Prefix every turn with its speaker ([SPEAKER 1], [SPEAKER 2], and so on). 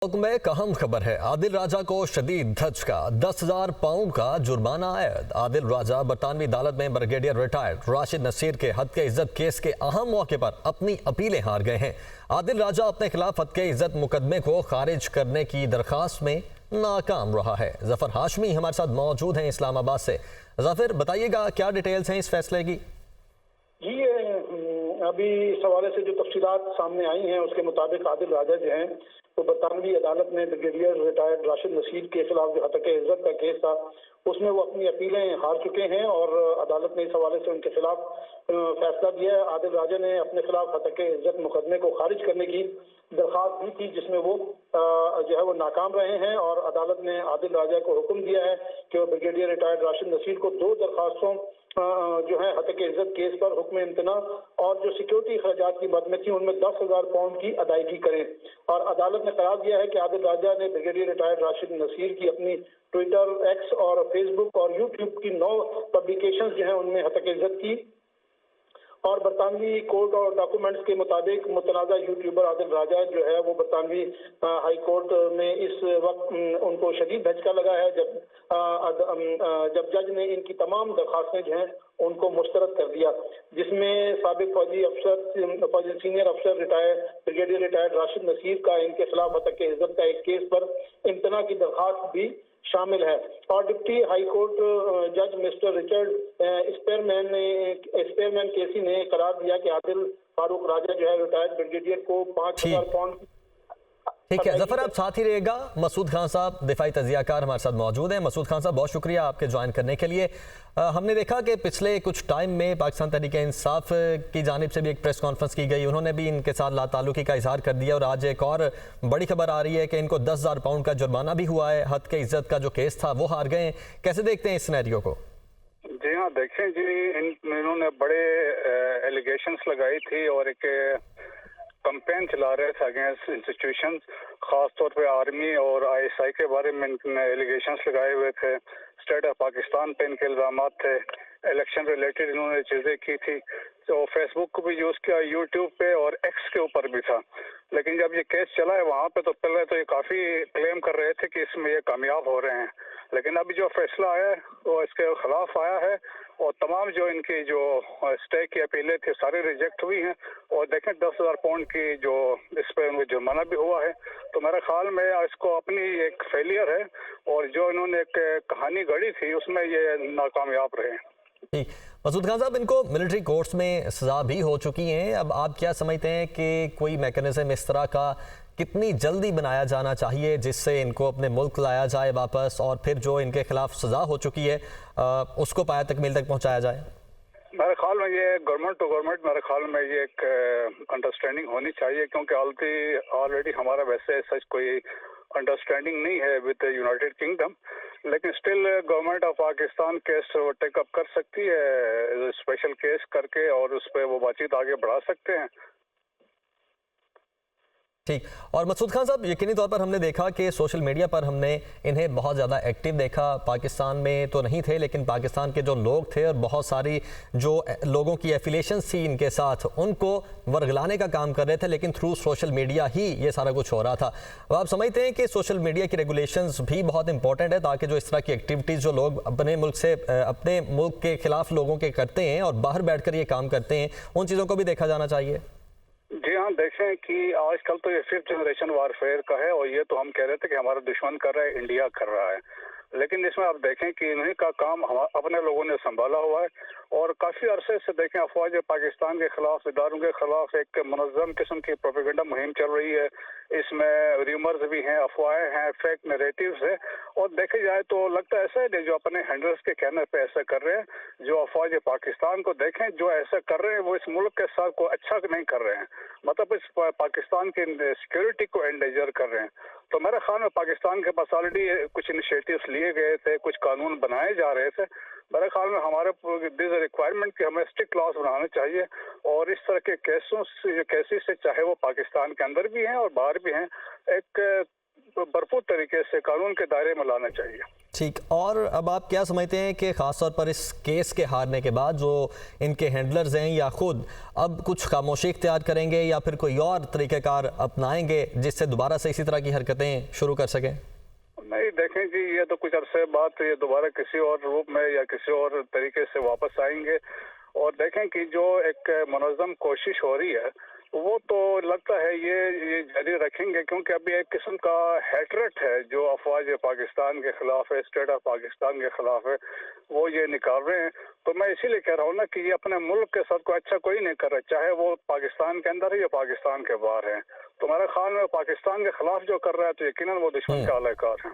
[SPEAKER 1] मुल्क में एक अहम खबर है। आदिल राजा को शदीद धचका, 10,000 पाउंड का जुर्माना आयद। आदिल राजा बरतानवी अदालत में ब्रिगेडियर रिटायर्ड राशिद नसीर के हत्या इज्जत केस के अहम मौके पर अपनी अपीलें हार गए हैं। आदिल राजा अपने खिलाफ हत्या इज्जत मुकदमे को खारिज करने की दरखास्त में नाकाम रहा है। जफर हाशमी हमारे साथ मौजूद हैं इस्लामाबाद से। जफर, बताइएगा क्या डिटेल्स हैं इस फैसले की?
[SPEAKER 2] जी, अभी इस हवाले से जो तफसीलात सामने आई हैं उसके मुताबिक आदिल राजा जो हैं तो बरतानवी अदालत में ब्रिगेडियर रिटायर्ड राशिद नसीर के खिलाफ जो हत्या इज्जत का केस था उसमें वो अपनी अपीलें हार चुके हैं और अदालत ने इस हवाले से उनके खिलाफ फैसला दिया है। आदिल राजा ने अपने खिलाफ हत्या इज्जत मुकदमे को खारिज करने की दरख्वास्त दी थी जिसमें वो जो है वो नाकाम रहे हैं और अदालत ने आदिल राजा को हुक्म दिया है कि वो ब्रिगेडियर रिटायर्ड राशिद नसीर को 2 दरखास्तों जो है हत्या इज्जत केस पर हुक्म इम्तना और जो सिक्योरिटी खर्चात की मद में थी उनमें 10,000 पाउंड की अदायगी करें। और अदालत ने करार दिया है कि आदिल राजा ने ब्रिगेडियर रिटायर्ड राशिद नसीर की अपनी ट्विटर, एक्स और फेसबुक और यूट्यूब की 9 पब्लिकेशंस जो है उनमें हत्या इज्जत की और बरतानवी कोर्ट और डॉक्यूमेंट्स के मुताबिक मुतनाज़ा यूट्यूबर आदिल राजा जो है वो बरतानवी हाई कोर्ट में इस वक्त उनको शदीद धचका लगा है जब जज ने इनकी तमाम दरखास्तें जो हैं उनको मुस्तरद कर दिया, जिसमें साबिक फौजी सीनियर अफसर ब्रिगेडियर रिटायर्ड राशिद नसीर का इनके खिलाफ हत्या इज्जत का एक केस पर इम्तना की दरखास्त भी शामिल है। और डिप्टी हाई कोर्ट जज मिस्टर रिचर्ड स्पेयरमैन केसी ने करार दिया कि आदिल फारूक राजा जो है रिटायर्ड ब्रिगेडियर को 5,000 पाउंड।
[SPEAKER 1] ठीक है जफर, आप साथ ही रहेगा। मसूद खान साहब दिफाई तजियाकार हमारे साथ मौजूद हैं। मसूद खान साहब, बहुत शुक्रिया आपके ज्वाइन करने के लिए। हमने देखा कि पिछले कुछ टाइम में पाकिस्तान तहरीक-ए-इंसाफ की जानिब से भी एक प्रेस कॉन्फ्रेंस की गई, उन्होंने भी इनके साथ लाताल्लुकी का इजहार कर दिया और आज एक और बड़ी खबर आ रही है कि इनको 10,000 पाउंड का जुर्माना भी हुआ है। हद के इज्जत का जो केस था वो हार गए। कैसे देखते हैं इस सिनेरियो को?
[SPEAKER 3] जी हाँ, देखें जी, इन्होंने बड़े एलिगेशंस लगाई थी और एक कंपेन चला रहे थे अगेंस्ट इंस्टीट्यूशन, खासतौर पे आर्मी और ISI के बारे में इनने एलिगेशंस लगाए हुए थे। स्टेट ऑफ पाकिस्तान पे इनके इल्जाम थे, इलेक्शन रिलेटेड इन्होंने चीज़ें की थी। तो फेसबुक को भी यूज़ किया, यूट्यूब पे और एक्स के ऊपर भी था। लेकिन जब ये केस चला है वहाँ पे तो पहले तो ये काफ़ी क्लेम कर रहे थे कि इसमें ये कामयाब हो रहे हैं, लेकिन अभी जो फैसला आया है वो इसके खिलाफ आया है और तमाम जो इनकी जो स्टे की अपीलें थी सारी रिजेक्ट हुई हैं। और देखें 10,000 पाउंड की जो इस पर उनको जुर्माना भी हुआ है, तो मेरे ख्याल में इसको अपनी एक फेलियर है और जो इन्होंने एक कहानी गढ़ी थी उसमें ये नाकामयाब रहे।
[SPEAKER 1] ठीक, मसूद खान साहब, इनको मिलिट्री कोर्ट्स में सजा भी हो चुकी हैं। अब आप क्या समझते हैं कि कोई मैकेनिज्म इस तरह का कितनी जल्दी बनाया जाना चाहिए जिससे इनको अपने मुल्क लाया जाए वापस और फिर जो इनके खिलाफ सजा हो चुकी है उसको पाया तकमील तक पहुंचाया जाए?
[SPEAKER 3] मेरे ख्याल में ये गवर्नमेंट टू गवर्नमेंट मेरे ख्याल में ये एक अंडरस्टैंडिंग होनी चाहिए, क्योंकि ऑलरेडी हमारा वैसे सच कोई अंडरस्टैंडिंग नहीं है विद यूनाइटेड किंगडम, लेकिन still government of Pakistan case take up कर सकती है स्पेशल केस करके और उस पर वो बातचीत आगे बढ़ा सकते हैं।
[SPEAKER 1] ठीक, और मसूद खान साहब, यकीनी तौर पर हमने देखा कि सोशल मीडिया पर हमने इन्हें बहुत ज़्यादा एक्टिव देखा। पाकिस्तान में तो नहीं थे लेकिन पाकिस्तान के जो लोग थे और बहुत सारी जो लोगों की एफिलिएशंस थी इनके साथ, उनको वर्गलाने का काम कर रहे थे, लेकिन थ्रू सोशल मीडिया ही ये सारा कुछ हो रहा था। अब आप समझते हैं कि सोशल मीडिया की रेगुलेशंस भी बहुत इंपॉर्टेंट है ताकि जो इस तरह की एक्टिविटीज़ जो लोग अपने मुल्क से अपने मुल्क के खिलाफ लोगों के करते हैं और बाहर बैठ कर ये काम करते हैं, उन चीज़ों को भी देखा जाना चाहिए?
[SPEAKER 3] जी हाँ, देखें कि आजकल तो ये 5th जनरेशन वारफेयर का है और ये तो हम कह रहे थे कि हमारा दुश्मन कर रहा है, इंडिया कर रहा है, लेकिन इसमें आप देखें कि इन्हीं का काम अपने लोगों ने संभाला हुआ है और काफ़ी अरसे से देखें अफवाज पाकिस्तान के खिलाफ, इदारों के खिलाफ एक मुनज़्ज़म किस्म की प्रोपेगेंडा मुहिम चल रही है। इसमें र्यूमर्स भी हैं, अफवाहें हैं, फेक नैरेटिव्स है और देखे जाए तो लगता है ऐसा है जो अपने हैंडल्स के कहने पे ऐसा कर रहे हैं। जो अफवाज पाकिस्तान को देखें, जो ऐसा कर रहे हैं वो इस मुल्क के साथ को अच्छा नहीं कर रहे हैं, मतलब इस पाकिस्तान की सिक्योरिटी को एंडेंजर कर रहे हैं। तो मेरे ख्याल में पाकिस्तान के पास ऑलरेडी कुछ इनिशिएटिव्स लिए गए थे, कुछ कानून बनाए जा रहे थे। मेरे ख्याल में हमारे दिस रिक्वायरमेंट कि हमें स्ट्रिक्ट लॉस बनाने चाहिए और इस तरह के केसेस से चाहे वो पाकिस्तान के अंदर भी हैं और बाहर भी हैं, एक भरपूर तरीके से कानून के दायरे में लाना चाहिए।
[SPEAKER 1] ठीक। और अब आप क्या समझते हैं कि ख़ासतौर पर इस केस के हारने के बाद जो इनके हैंडलर्स हैं या खुद अब कुछ खामोशी इख्तियार करेंगे या फिर कोई और तरीक़ेकार अपनाएंगे जिससे दोबारा से इसी तरह की हरकतें शुरू कर सकें?
[SPEAKER 3] नहीं, देखें जी, ये तो कुछ अरसे बाद ये दोबारा किसी और रूप में या किसी और तरीके से वापस आएंगे। और देखें कि जो एक मुनज़्ज़म कोशिश हो रही है वो तो लगता है ये जारी रखेंगे, क्योंकि अभी एक किस्म का हेटरेट है जो अफवाज पाकिस्तान के खिलाफ है, स्टेट ऑफ पाकिस्तान के खिलाफ है, वो ये निकाल रहे हैं। तो मैं इसीलिए कह रहा हूँ ना कि ये अपने मुल्क के साथ को अच्छा कोई नहीं कर रहा, चाहे वो पाकिस्तान के अंदर है या पाकिस्तान के बाहर है। तो मेरे ख्याल में पाकिस्तान के खिलाफ जो कर रहा है तो यकीनन वो दुश्मन का आलाकार है।